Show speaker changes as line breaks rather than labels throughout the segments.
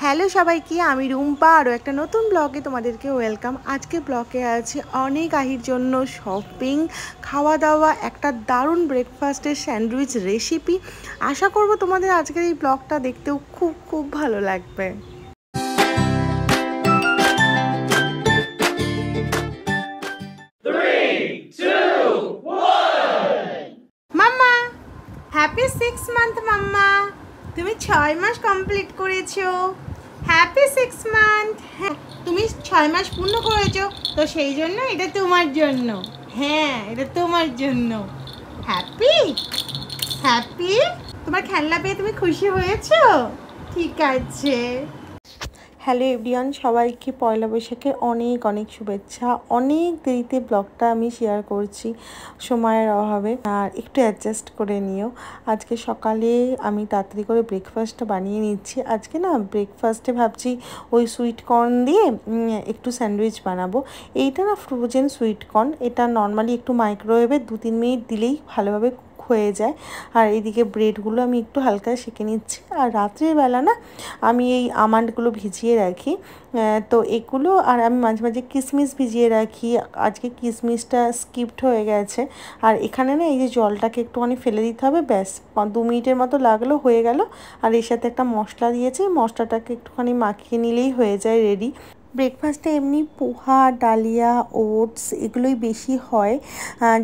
Hello সবাইকে, আমি রুম্পা আরও একটা নতুন ব্লগে তোমাদেরকে ওয়েলকাম। আজকে ব্লগে আছে অনেক আহির জন্য শপিং, খাওয়া দাওয়া, একটা দারুণ ব্রেকফাস্টের স্যান্ডউইচ রেসিপি। আশা করব তোমাদের আজকের এই ব্লগটা দেখতেও খুব খুব ভালো লাগবে। মাম্মা, হ্যাপি 6 মান্থ মাম্মা। তুমি 6 মাস কমপ্লিট করেছো। Happy 6 month. হ্যাঁ, তুমি 6 মাস পূর্ণ করেছো, তো সেই জন্য এটা তোমার জন্য। হ্যাঁ, এটা তোমার জন্য। Happy happy. তোমার খেলনা পেয়ে তুমি খুশি হয়েছো? ঠিক আছে। হ্যালো এভরিওয়ান, সবাইকে পয়লা বৈশাখের অনেক অনেক শুভেচ্ছা। অনেক দেরিতে ব্লগটা আমি শেয়ার করছি সময়ের অভাবে, আর একটু অ্যাডজাস্ট করে নিও। আজকে সকালে আমি তাড়াতাড়ি করে ব্রেকফাস্টটা বানিয়ে নিচ্ছি। আজকে না ব্রেকফাস্টে ভাবছি ওই সুইট কর্ন দিয়ে একটু স্যান্ডউইচ বানাবো। এইটা না ফ্রোজেন সুইট কর্ন, এটা নর্মালি একটু মাইক্রোওয়েভে 2-3 মিনিট দিলেই ভালোভাবে হয়ে যায়। আর এইদিকে ব্রেডগুলো আমি একটু হালকা সেঁকে নিচ্ছি। আর রাত্রের বেলা না আমি এই আমন্ডগুলো ভিজিয়ে রাখি, তো এগুলো আর আমি মাঝে মাঝে কিশমিশ ভিজিয়ে রাখি। আজকে কিশমিশটা স্কিপড হয়ে গেছে। আর এখানে না এই যে জলটাকে একটুখানি ফেলে দিতে হবে, ব্যাস 2 মিনিটের মতো লাগলো, হয়ে গেল। আর এর সাথে একটা মশলা দিয়েছি, মশলাটাকে একটুখানি মাখিয়ে নিলেই হয়ে যায় রেডি। ব্রেকফাস্টে এমনি পোহা, ডালিয়া, ওটস এগুলোই বেশি হয়।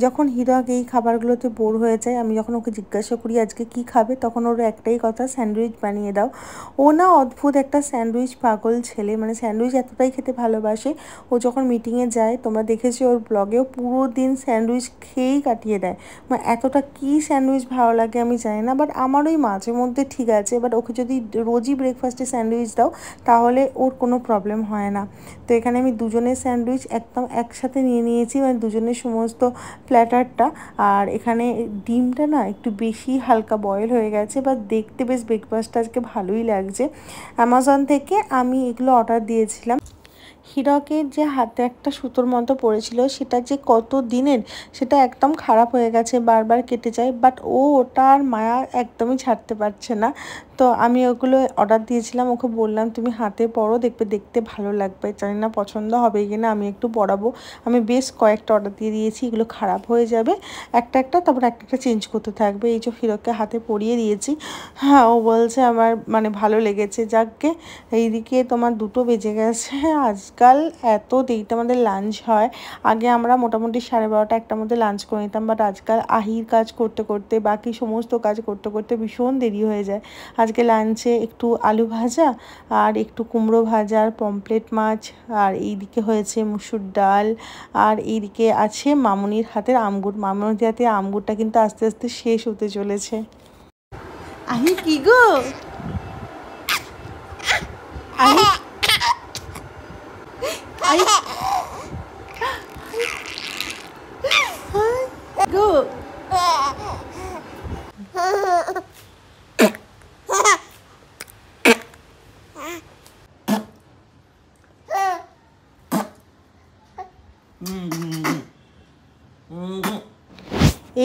যখন হিরক এই খাবারগুলোতে বোর হয়ে যায়, আমি যখন ওকে জিজ্ঞাসা করি আজকে কি খাবে, তখন ওর একটাই কথা, স্যান্ডউইচ বানিয়ে দাও। ও না অদ্ভুত একটা স্যান্ডউইচ পাগল ছেলে, মানে স্যান্ডউইচ এতটাই খেতে ভালোবাসে। ও যখন মিটিংয়ে যায়, তোমরা দেখেছো ওর ব্লগেও, পুরো দিন স্যান্ডউইচ খেয়েই কাটিয়ে দেয়। মানে এতটা কি স্যান্ডউইচ ভালো লাগে আমি জানি না, বাট আমার ওই মাঝে মধ্যে ঠিক আছে, বাট ওকে যদি রোজই ব্রেকফাস্টে স্যান্ডউইচ দাও তাহলে ওর কোনো প্রবলেম হয় না। তো এখানে আমি দুজনের স্যান্ডউইচ একদম একসাথে নিয়ে নিয়েছি, মানে দুজনের সমস্ত প্ল্যাটারটা। আর এখানে ডিমটা না একটু বেশি হালকা বয়েল হয়ে গেছে, বা দেখতে বেশ ব্রেকফাস্টটা আজকে ভালোই লাগছে। অ্যামাজন থেকে আমি এগুলো অর্ডার দিয়েছিলাম। হিরকের যে হাতে একটা সুতোর মতো পড়েছিল, সেটা যে কত দিনের, সেটা একদম খারাপ হয়ে গেছে, বারবার কেটে যায়, বাট ও ওটার মায়া একদমই ছাড়তে পারছে না। তো আমি ওগুলো অর্ডার দিয়েছিলাম, ওকে বললাম তুমি হাতে পরো, দেখবে দেখতে ভালো লাগবে। জানি না পছন্দ হবে কি না, আমি একটু পরাবো। আমি বেশ কয়েকটা অর্ডার দিয়ে দিয়েছি, এগুলো খারাপ হয়ে যাবে একটা একটা, তারপর একটা একটা চেঞ্জ করতে থাকবে। এই যে হিরককে হাতে পরিয়ে দিয়েছি। হ্যাঁ, ও বলছে আমার মানে ভালো লেগেছে। যাকগে, এইদিকে তোমার 2টো বেজে গেছে। আজকাল এত দেরিতে আমাদের লাঞ্চ হয়। আগে আমরা মোটামুটি 12:30 1টার মধ্যে লাঞ্চ করে নিতাম, বাট আজকাল আহির কাজ করতে করতে, বাকি সমস্ত কাজ করতে করতে ভীষণ দেরি হয়ে যায়। আজকে লাঞ্চে একটু আলু ভাজা, আর একটু কুমড়ো ভাজা, আর পমফ্রেট মাছ, আর এইদিকে হয়েছে মুসুর ডাল, আর এইদিকে আছে মামুনির হাতের আমগুর। মামুনির হাতের আমগুরটা কিন্তু আস্তে আস্তে শেষ হতে চলেছে। আহি কি গো, আহি আহি গো।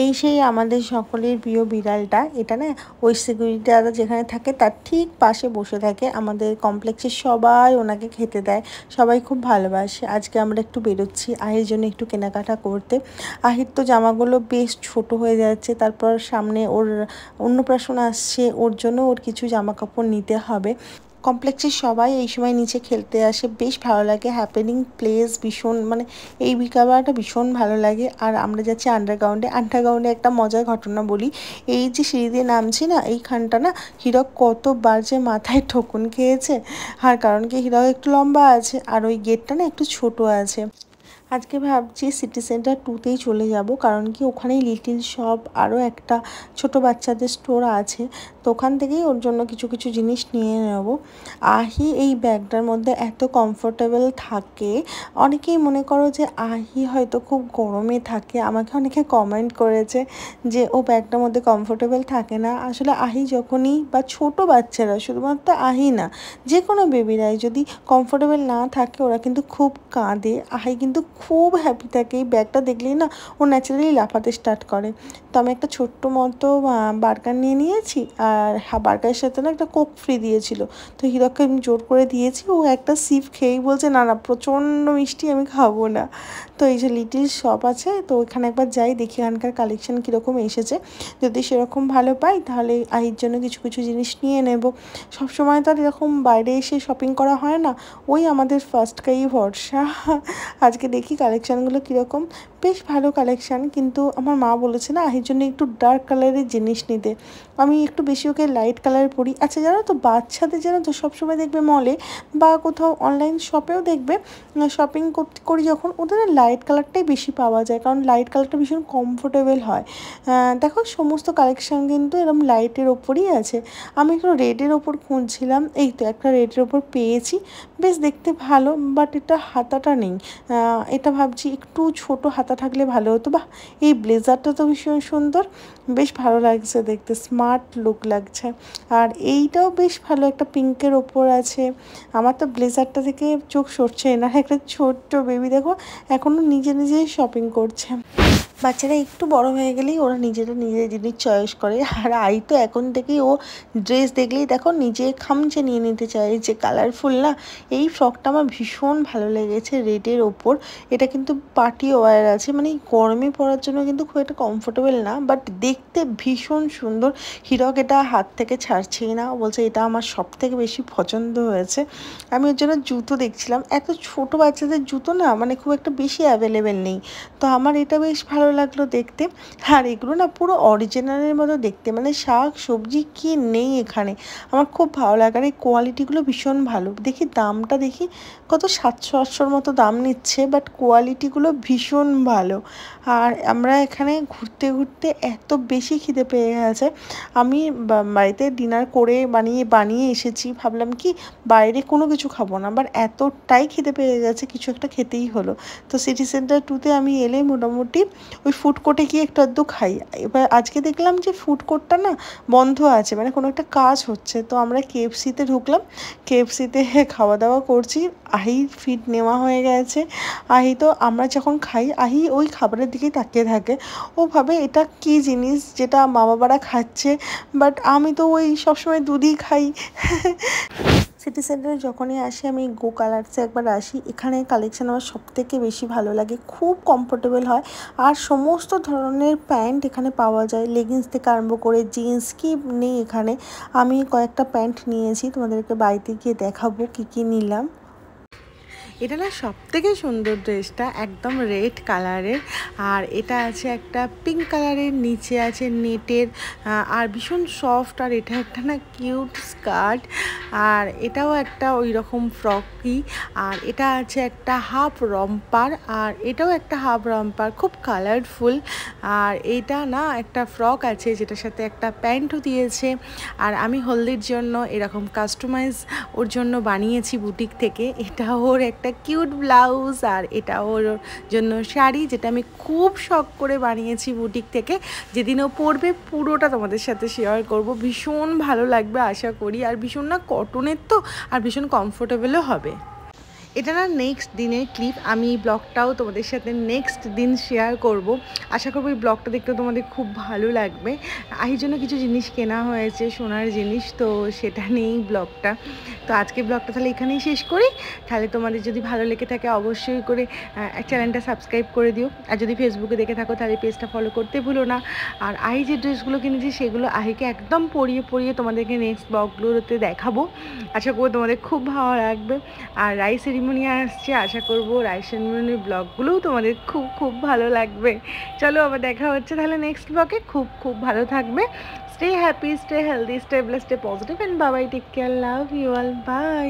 এই সেই আমাদের সকলের প্রিয় বিড়ালটা। এটা না ওই সিকিউরিটি দাদা যেখানে থাকে তার ঠিক পাশে বসে থাকে। আমাদের কমপ্লেক্সের সবাই ওনাকে খেতে দেয়, সবাই খুব ভালোবাসে। আজকে আমরা একটু বেরোচ্ছি আহির জন্য একটু কেনাকাটা করতে। আহির তো জামাগুলো বেশ ছোট হয়ে যাচ্ছে, তারপর সামনে ওর অন্নপ্রাশন আসছে, ওর জন্য ওর কিছু জামা কাপড় নিতে হবে। কমপ্লেক্সের সবাই এই সময় নিচে খেলতে আসে, বেশ ভালো লাগে। হ্যাপেনিং প্লেস ভীষণ, মানে এই বিকালবেলাটা ভীষণ ভালো লাগে। আর আমরা যাচ্ছি আন্ডারগ্রাউন্ডে একটা মজার ঘটনা বলি। এই যে সিঁড়ি দিয়ে নামছি না, এইখানটা না হিরক কতবার যে মাথায় ঠোকুন খেয়েছে। আর কারণ কি, হিরক একটু লম্বা আছে, আর ওই গেটটা না একটু ছোট আছে। আজকে ভাবছি সিটি সেন্টার 2তেই চলে যাব, কারণ কি ওখানেই লিটিল শপ, আরও একটা ছোট বাচ্চাদের স্টোর আছে, তো ওখান থেকেই ওর জন্য কিছু কিছু জিনিস নিয়ে নেব। আহি এই ব্যাগটার মধ্যে এত কমফোর্টেবল থাকে। অনেকেই মনে করো যে আহি হয়তো খুব গরমে থাকে, আমাকে অনেকে কমেন্ট করেছে যে ও ব্যাগটার মধ্যে কমফোর্টেবল থাকে না। আসলে আহি যখনই, বা ছোট বাচ্চারা, শুধুমাত্র আহি না, যে কোনো বেবিরাই যদি কমফোর্টেবল না থাকে ওরা কিন্তু খুব কাঁদে। আহি কিন্তু
খুব হ্যাপি থাকে। এই ব্যাগটা দেখলেই না ও ন্যাচারালি লাফাতে স্টার্ট করে। তো আমি একটা ছোট্ট মতো বার্গার নিয়ে নিয়েছি, আর বার্গারের সাথে না একটা কোক ফ্রি দিয়েছিল। তো হিরককে আমি জোর করে দিয়েছি, ও একটা সিপ খেয়েই বলছে না না প্রচণ্ড মিষ্টি, আমি খাবো না। তো এই যে লিটিল শপ আছে, তো ওইখানে একবার যাই, দেখি এখানকার কালেকশান কীরকম এসেছে। যদি সেরকম ভালো পাই তাহলে আহির জন্য কিছু কিছু জিনিস নিয়ে নেব। সবসময় তো আর এরকম বাইরে এসে শপিং করা হয় না, ওই আমাদের ফার্স্টকাই ভরসা। আজকে দেখি কালেকশানগুলো কীরকম। বেশ ভালো কালেকশান, কিন্তু আমার মা বলেছে না আহির জন্য একটু ডার্ক কালারের জিনিস নিতে। আমি একটু বেশি ওকে লাইট কালার পরি। আচ্ছা জানো তো বাচ্চাদের জানো তো সবসময় দেখবে মলে বা কোথাও অনলাইন শপেও দেখবে শপিং করি যখন, ওদের লাইট কালারটাই বেশি পাওয়া যায়, কারণ লাইট কালারটা ভীষণ কমফোর্টেবল হয়। দেখো সমস্ত কালেকশান কিন্তু এরকম লাইটের ওপরই আছে। আমি একটু রেডের ওপর খুঁজছিলাম, এই তো একটা রেডের ওপর পেয়েছি, বেশ দেখতে ভালো, বাট এটা হাতাটা নেই। এটা ভাবছি একটু ছোট হাতা থাকলে ভালো হতো। বাহ, এই ব্লেজারটা তো ভীষণ সুন্দর, বেশ ভালো লাগছে দেখতে, স্মার্ট লুক লাগছে। আর এইটাও বেশ ভালো, একটা পিঙ্কের ওপর আছে। আমার তো ব্লেজারটা থেকে চোখ সরছে না। একটা ছোট্ট বেবি দেখো এখনও নিজে নিজেই শপিং করছে। বাচ্চারা একটু বড় হয়ে গেলেই ওরা নিজেরা নিজের জিনিস চয়েস করে। আর আই তো এখন থেকেই ও ড্রেস দেখলেই দেখো নিজে খামচে নিয়ে নিতে চায়, যে কালারফুল না। এই ফ্রকটা আমার ভীষণ ভালো লেগেছে, রেডের ওপর। এটা কিন্তু পার্টি ওয়্যার আছে, মানে গরমে পরার জন্য কিন্তু খুব একটা কমফোর্টেবল না, বাট দেখতে ভীষণ সুন্দর। হিরক এটা হাত থেকে ছাড়ছেই না, বলছে এটা আমার সব থেকে বেশি পছন্দ হয়েছে। আমি ওর জন্য জুতো দেখছিলাম, এত ছোট বাচ্চাদের জুতো না মানে খুব একটা বেশি অ্যাভেলেবেল নেই, তো আমার এটা বেশ ভালো লাগলো দেখতে। আর এগুলো না পুরো অরিজিনালের মতো দেখতে, মানে শাক সবজি কি নেই এখানে। আমার খুব ভালো লাগে, আর এই কোয়ালিটিগুলো ভীষণ ভালো। দেখি দামটা দেখি কত, 700-800 মতো দাম নিচ্ছে, বাট কোয়ালিটিগুলো ভীষণ ভালো। আর আমরা এখানে ঘুরতে ঘুরতে এত বেশি খিদে পেয়ে গেছে, আমি বাড়িতে ডিনার করে বানিয়ে এসেছি, ভাবলাম কি বাইরে কোনো কিছু খাবো না, বাট এতটাই খিদে পেয়ে গেছে কিছু একটা খেতেই হলো। তো সিটি সেন্টার 2-তে আমি এলে মোটামুটি ওই ফুড কোর্টে গিয়ে একটু আধটু খাই। এবার আজকে দেখলাম যে ফুড কোর্টটা না বন্ধ আছে, মানে কোনো একটা কাজ হচ্ছে। তো আমরা কেএফসিতে ঢুকলাম, কেএফসিতে খাওয়া দাওয়া করছি। আহির ফিড নেওয়া হয়ে গেছে। আহি তো আমরা যখন খাই আহি ওই খাবারের দিকেই তাকিয়ে থাকে, ও ভাবে এটা কী জিনিস যেটা মা বাবারা খাচ্ছে, বাট আমি তো ওই সবসময় দুধই খাই। সিটি সেন্টারে যখনই আসি আমি গো কালার্সে একবার আসি, এখানে কালেকশান আমার সবথেকে বেশি ভালো লাগে, খুব কমফোর্টেবল হয়। আর সমস্ত ধরনের প্যান্ট এখানে পাওয়া যায়, লেগিংস থেকে আরম্ভ করে জিন্স, কি নেই এখানে। আমি কয়েকটা প্যান্ট নিয়েছি, তোমাদেরকে বাড়িতে গিয়ে দেখাবো কী কী নিলাম। এটা না সবথেকে সুন্দর ড্রেসটা, একদম রেড কালারের, আর এটা আছে একটা পিঙ্ক কালারের, নিচে আছে নেটের, আর ভীষণ সফট। আর এটা একটা না কিউট স্কার্ট, আর এটাও একটা ওই রকম ফ্রকই। আর এটা আছে একটা হাফ রম্পার, আর এটাও একটা হাফ রম্পার, খুব কালারফুল। আর এইটা না একটা ফ্রক আছে যেটার সাথে একটা প্যান্টও দিয়েছে। আর আমি হলদির জন্য এরকম কাস্টমাইজ ওর জন্য বানিয়েছি বুটিক থেকে। এটা ওর একটা কিউট ব্লাউজ, আর এটা ওর জন্য শাড়ি, যেটা আমি খুব শখ করে বানিয়েছি বুটিক থেকে। যেদিন ও পরবে পুরোটা তোমাদের সাথে শেয়ার করব, ভীষণ ভালো লাগবে আশা করি। আর ভীষণ না কটনের তো, আর ভীষণ কমফোর্টেবলেও হবে। এটা না নেক্সট দিনের ক্লিপ, আমি ব্লগটাও তোমাদের সাথে নেক্সট দিন শেয়ার করব। আশা করবো এই ব্লগটা দেখতে তোমাদের খুব ভালো লাগবে। আহির জন্য কিছু জিনিস কেনা হয়েছে, সোনার জিনিস, তো সেটা নিয়েই ব্লগটা। তো আজকে ব্লগটা তাহলে এখানেই শেষ করি। তাহলে তোমাদের যদি ভালো লেগে থাকে অবশ্যই করে চ্যানেলটা সাবস্ক্রাইব করে দিও। আর যদি ফেসবুকে দেখে থাকো তাহলে পেজটা ফলো করতে ভুলো না। আর আহি যে ড্রেসগুলো কিনেছি সেগুলো আহিকে একদম পরিয়ে তোমাদেরকে নেক্সট ব্লগগুলোতে দেখাবো। আশা করবো তোমাদের খুব ভালো লাগবে। আর রাইস সেরিমনি আসছে, আশা করবো রাইস সেরিমনির ব্লগগুলোও তোমাদের খুব ভালো লাগবে। চলো আবার দেখা হচ্ছে তাহলে নেক্সট ব্লগে। খুব ভালো থাকবে। Stay happy, stay healthy, stay blessed, stay positive, and bye bye, take care, love you all, by.